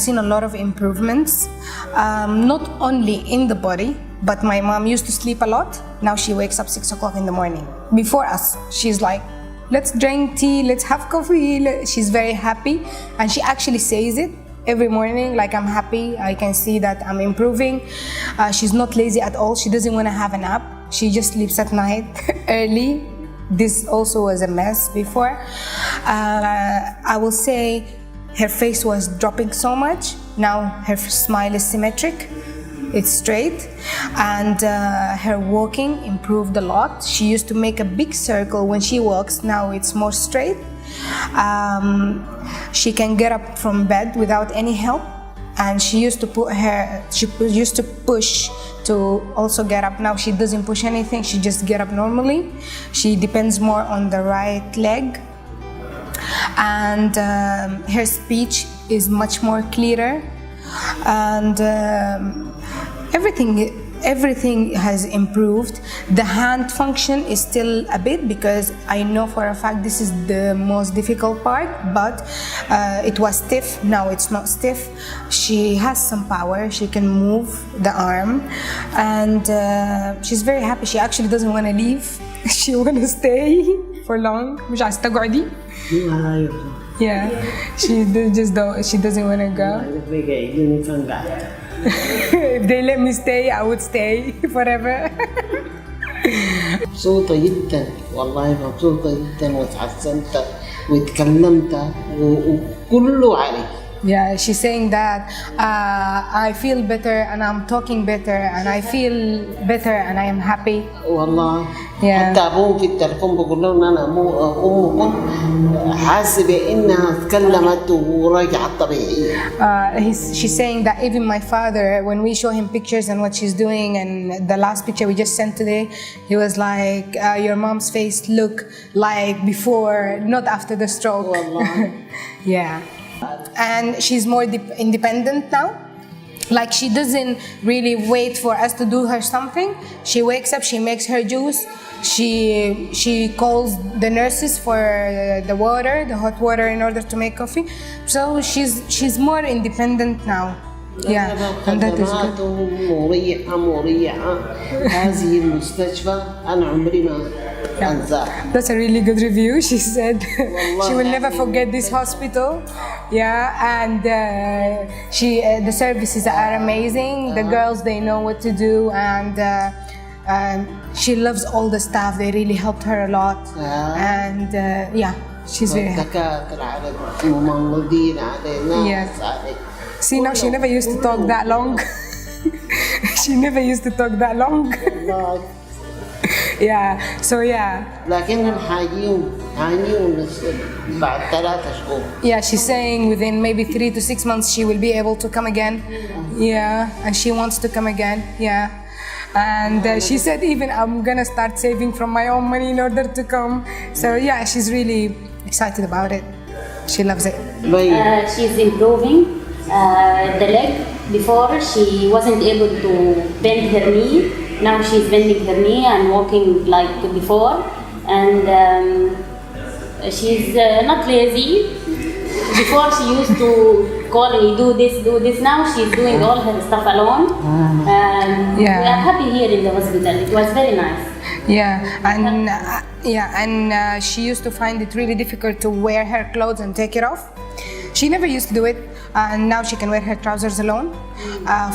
seen a lot of improvements, not only in the body, but my mom used to sleep a lot. Now she wakes up 6 o'clock in the morning. Before us, she's like, let's drink tea, let's have coffee. She's very happy, and she actually says it every morning, like, I'm happy, I can see that I'm improving. She's not lazy at all. She doesn't want to have a nap. She just sleeps at night early. This also was a mess before. I will say her face was dropping so much. Now her smile is symmetric. It's straight, and her walking improved a lot. She used to make a big circle when she walks. Now it's more straight. She can get up from bed without any help, and she used to push to also get up. Now she doesn't push anything. She just get up normally. She depends more on the right leg, and her speech is much more clearer, and everything has improved. The hand function is still a bit, because I know for a fact this is the most difficult part, but it was stiff. Now it's not stiff. She has some power. She can move the arm, and she's very happy. She actually doesn't want to leave. She want to stay for long. مش عايزة تقعدي. Yeah, she doesn't want to go. If they let me stay, I would stay forever. مبسوطة جدا، والله مبسوطة جدا، وتحسنت وتكلمت وكله عليك. Yeah, she's saying that I feel better and I'm talking better and I feel better and I am happy. والله Yeah. حتى أبوهم في التلفون بقول لهم أنا أمكم حاسبة إنها تكلمت ورجعت طبيعية. She's saying that even my father, when we show him pictures and what she's doing, and the last picture we just sent today, he was like, your mom's face look like before, not after the stroke. والله. Yeah. And she's more independent now. Like, she doesn't really wait for us to do her something. She wakes up, she makes her juice. She calls the nurses for the water, the hot water, in order to make coffee. So she's more independent now. Yeah, and that is good. مريحة. هذه المستشفى أنا عمري ما أنساها. That's a really good review. She said she will never forget this hospital. Yeah, and the services are amazing. The girls, they know what to do, and she loves all the staff. They really helped her a lot, and yeah, she's very happy. Yes. See, now she never used to talk that long. She never used to talk that long. Yeah, so yeah. لكن حاجيهم بعد 3 شهور. Yeah, she's saying within maybe 3 to 6 months she will be able to come again. Yeah, and she wants to come again. Yeah. And she said even I'm gonna start saving from my own money in order to come. So yeah, she's really excited about it. She loves it. She's improving. The leg, before she wasn't able to bend her knee. Now she's bending her knee and walking like before, and she's not lazy. Before she used to call me, do this. Now she's doing all her stuff alone. We are happy here in the hospital. It was very nice. Yeah, and she used to find it really difficult to wear her clothes and take it off. She never used to do it, and now she can wear her trousers alone.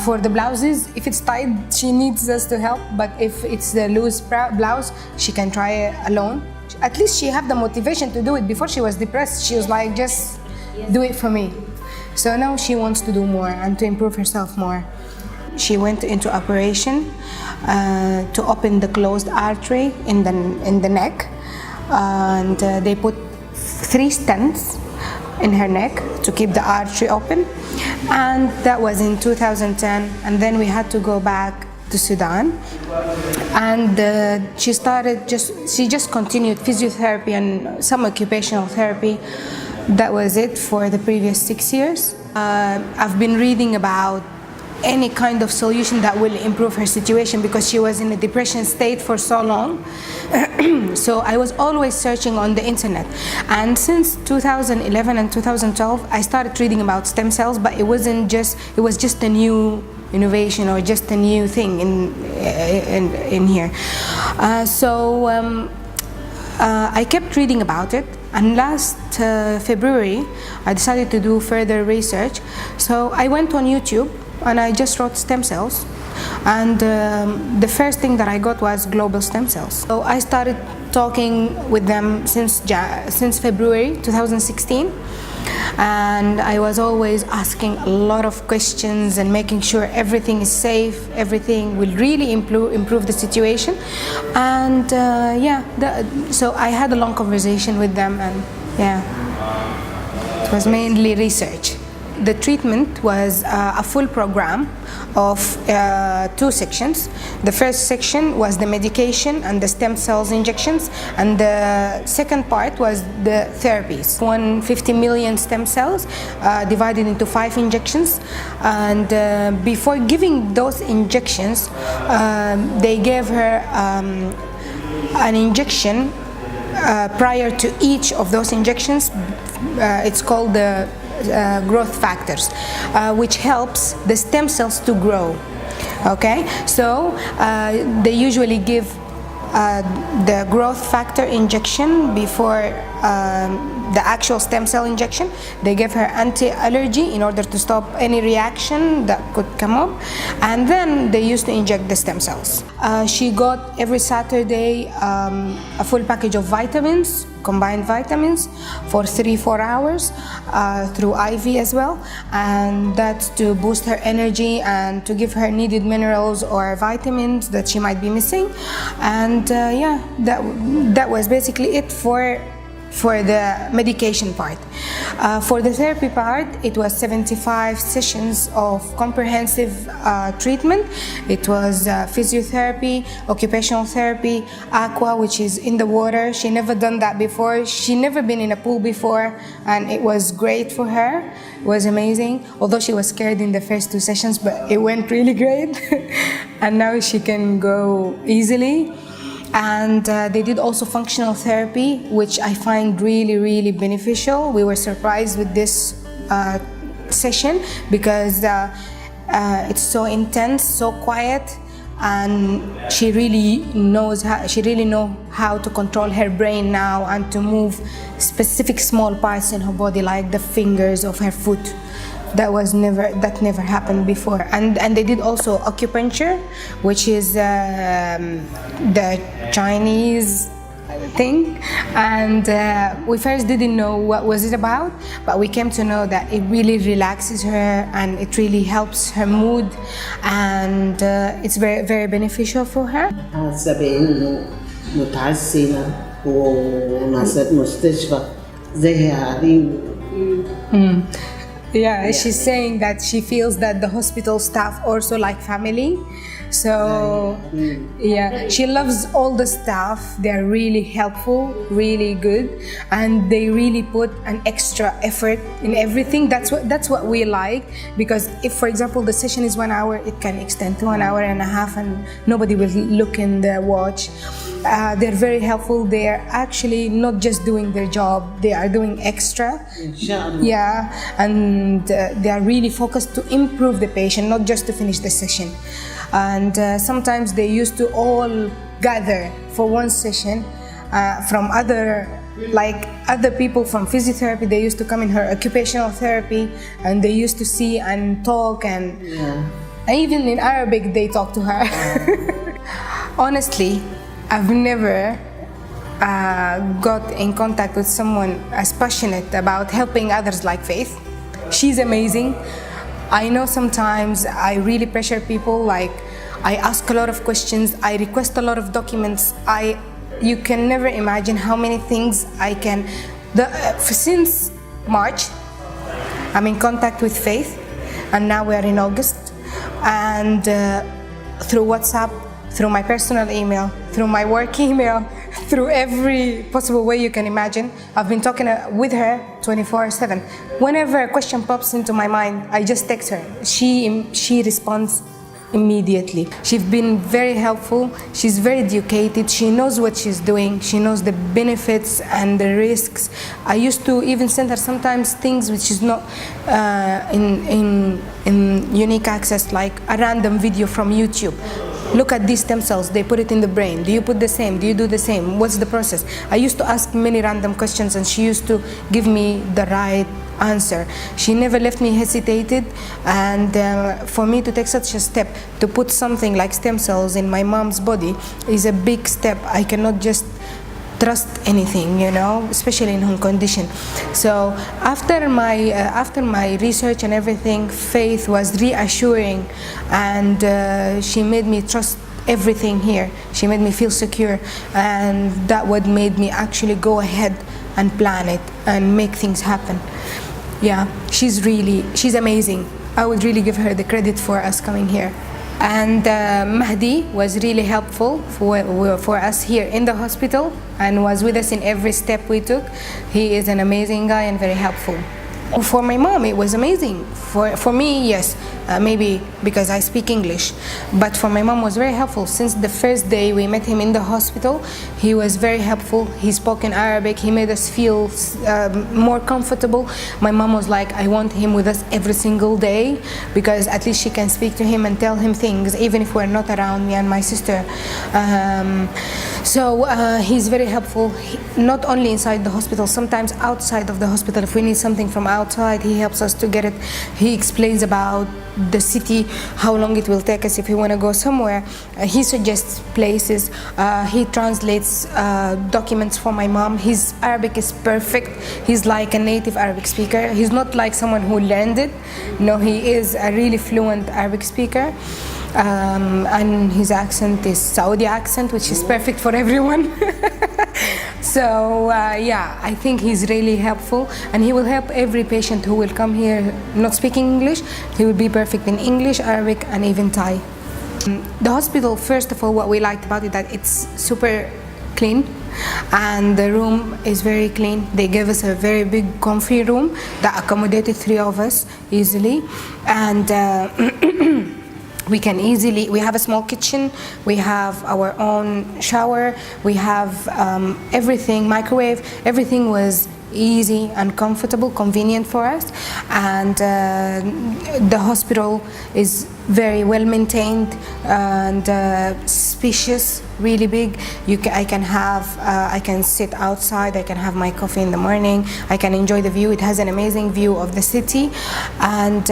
For the blouses, if it's tight, she needs us to help, but if it's the loose blouse, she can try it alone. At least she had the motivation to do it. Before, she was depressed. She was like, just do it for me. So now she wants to do more and to improve herself more. She went into operation to open the closed artery in the neck, and they put 3 stents in her neck to keep the artery open, and that was in 2010. And then we had to go back to Sudan, and she just continued physiotherapy and some occupational therapy. That was it for the previous 6 years. I've been reading about any kind of solution that will improve her situation, because she was in a depression state for so long. So I was always searching on the internet, and since 2011 and 2012 I started reading about stem cells, but it was just a new innovation or just a new thing in here. I kept reading about it, and last February I decided to do further research. So I went on YouTube and I just wrote stem cells, and the first thing that I got was global stem cells. So I started talking with them since February 2016, and I was always asking a lot of questions and making sure everything is safe, everything will really improve the situation. And so I had a long conversation with them, and it was mainly research. The treatment was a full program of 2 sections. The first section was the medication and the stem cells injections, and the second part was the therapies. 150 million stem cells divided into 5 injections, and before giving those injections, they gave her an injection prior to each of those injections. It's called the growth factors, which helps the stem cells to grow. Okay, so they usually give the growth factor injection before the actual stem cell injection. They give her anti-allergy in order to stop any reaction that could come up, and then they used to inject the stem cells. She got every Saturday a full package of vitamins, combined vitamins, for 3-4 hours through IV as well, and that's to boost her energy and to give her needed minerals or vitamins that she might be missing. And that was basically it for the medication part. For the therapy part, it was 75 sessions of comprehensive treatment. It was physiotherapy, occupational therapy, aqua, which is in the water. She never done that before. She never been in a pool before, and it was great for her. It was amazing, although she was scared in the first 2 sessions, but it went really great. And now she can go easily. And they did also functional therapy, which I find really, really beneficial. We were surprised with this session because it's so intense, so quiet, and she really knows how to control her brain now and to move specific small parts in her body, like the fingers of her foot. That never happened before. And they did also acupuncture, which is the Chinese thing, and we first didn't know what was it about, but we came to know that it really relaxes her and it really helps her mood, and it's very, very beneficial for her. حاسة بإنه متعسنة وناس مستشفى زي هذه. Yeah, she's saying that she feels that the hospital staff also like family. So yeah, she loves all the staff. They're really helpful, really good, and they really put an extra effort in everything. That's what we like, because if, for example, the session is 1 hour, it can extend to 1 hour and a half, and nobody will look in the watch. They're very helpful. They're actually not just doing their job, they are doing extra. Yeah, and they are really focused to improve the patient, not just to finish the session. And sometimes they used to all gather for one session from other people from physiotherapy. They used to come in her occupational therapy, and they used to see and talk, and even in Arabic they talk to her. Honestly, I've never got in contact with someone as passionate about helping others like Faith. She's amazing. I know sometimes I really pressure people, like I ask a lot of questions, I request a lot of documents. You can never imagine how many things I can. Since March, I'm in contact with Faith, and now we are in August, and through WhatsApp, through my personal email, through my work email, through every possible way you can imagine. I've been talking with her 24/7. Whenever a question pops into my mind, I just text her. She responds immediately. She's been very helpful. She's very educated. She knows what she's doing. She knows the benefits and the risks. I used to even send her sometimes things which is not in unique access, like a random video from YouTube. Look at these stem cells, they put it in the brain. Do you put the same? Do you do the same? What's the process? I used to ask many random questions and she used to give me the right answer. She never left me hesitated, and for me to take such a step, to put something like stem cells in my mom's body is a big step. I cannot just trust anything, you know, especially in her condition. So after my research and everything, Faith was reassuring, and she made me trust everything here. She made me feel secure, and that what made me actually go ahead and plan it and make things happen. Yeah, she's amazing. I would really give her the credit for us coming here. And Mahdi was really helpful for us here in the hospital and was with us in every step we took. He is an amazing guy and very helpful. For my mom, it was amazing. For me, yes, maybe because I speak English, but for my mom was very helpful. Since the first day we met him in the hospital, he was very helpful. He spoke in Arabic. He made us feel more comfortable. My mom was like, I want him with us every single day because at least she can speak to him and tell him things, even if we're not around, me and my sister. So he's very helpful, not only inside the hospital, sometimes outside of the hospital. If we need something from outside, he helps us to get it. He explains about the city, how long it will take us if we want to go somewhere. He suggests places. He translates documents for my mom. His Arabic is perfect. He's like a native Arabic speaker. He's not like someone who learned it. No, he is a really fluent Arabic speaker. And his accent is Saudi accent, which is perfect for everyone. So yeah, I think he's really helpful, and he will help every patient who will come here not speaking English. He will be perfect in English, Arabic, and even Thai. The hospital, first of all, what we liked about it, that it's super clean, and the room is very clean. They gave us a very big comfy room that accommodated 3 of us easily, and we have a small kitchen, we have our own shower, we have everything, microwave, everything was easy and comfortable, convenient for us. And the hospital is very well maintained and spacious, really big. I can sit outside, I can have my coffee in the morning, I can enjoy the view. It has an amazing view of the city, and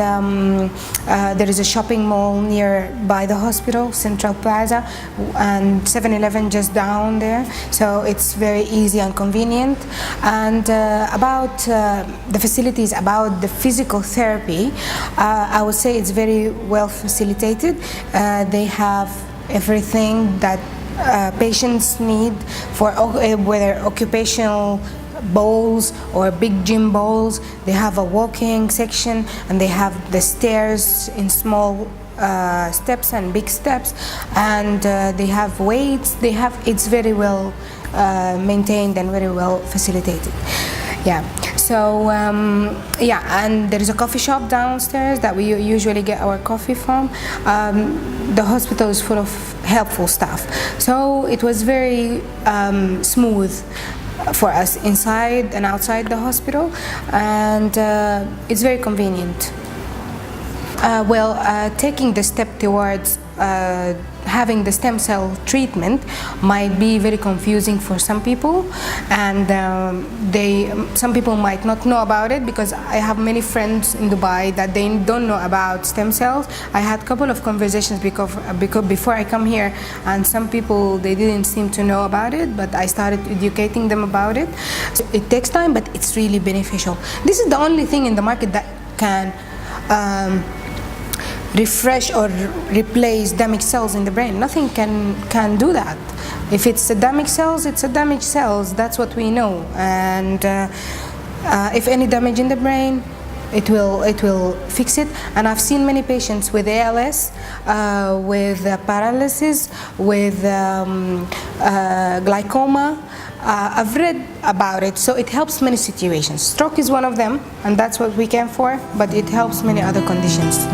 there is a shopping mall nearby the hospital, Central Plaza, and 7-Eleven just down there, so it's very easy and convenient. And about the facilities, about the physical therapy, I would say it's very well facilitated. They have everything that patients need for whether occupational bowls or big gym bowls. They have a walking section, and they have the stairs in small steps and big steps, and they have weights. It's very well maintained and very well facilitated. Yeah. So and there is a coffee shop downstairs that we usually get our coffee from. The hospital is full of helpful staff, so it was very smooth for us inside and outside the hospital, and it's very convenient. Taking the step towards having the stem cell treatment might be very confusing for some people, and some people might not know about it, because I have many friends in Dubai that they don't know about stem cells. I had a couple of conversations because before I come here, and some people, they didn't seem to know about it, but I started educating them about it. So it takes time, but it's really beneficial. This is the only thing in the market that can refresh or replace damaged cells in the brain. Nothing can do that. If it's a damaged cells, it's a damaged cells. That's what we know. And if any damage in the brain, it will fix it. And I've seen many patients with ALS, with paralysis, with glaucoma. I've read about it, so it helps many situations. Stroke is one of them, and that's what we came for, but it helps many other conditions.